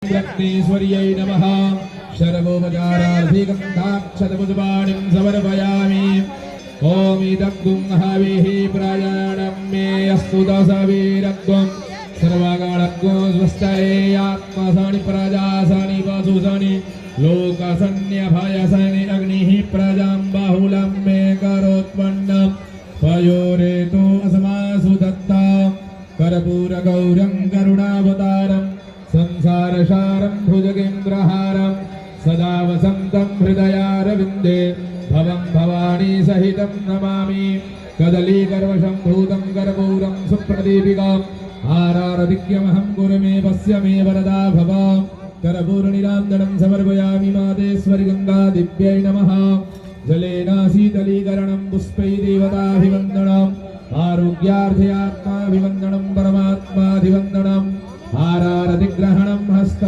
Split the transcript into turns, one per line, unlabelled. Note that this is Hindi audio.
रत्नेश्वर्यै नमः। शर्वोपचारार्थिगन्धाक्षतपुष्पाणिं समर्पयामि। ॐ इदग्गुं हविः प्रयाणं मे अस्तु दशवीरग्गुं सर्वगणग्गुं स्वस्तये आत्मसनि प्रजासनि वसुसनि लोकसन्यभयसनि अग्निः प्रजां बाहुलं मे करोत्पन्नं पयोरेतो अस्मासु दत्ता कर्पूरगौरं करुणावतारं संसारसारं भुजगेन्द्रहारं सदा वसन्तं हृदयारविन्दे भवं भवानी सहितं नमामि। कदलीगर्वशम्भूतं कर्पूरं सुप्रदीपिकाम् आरारदिक्यमहं कुरुमे पश्य मे वरदा भव। कर्पूरनिरान्दनं समर्पयामि मातेश्वरि गङ्गादिव्यै नमः। जलेन शीतलीकरणं पुष्पै देवताभिवन्दनम् आरोग्यार्थे आत्माभिवन्दनं परमात्माभिवन्दनम् आरारदिग्रहणं हस्त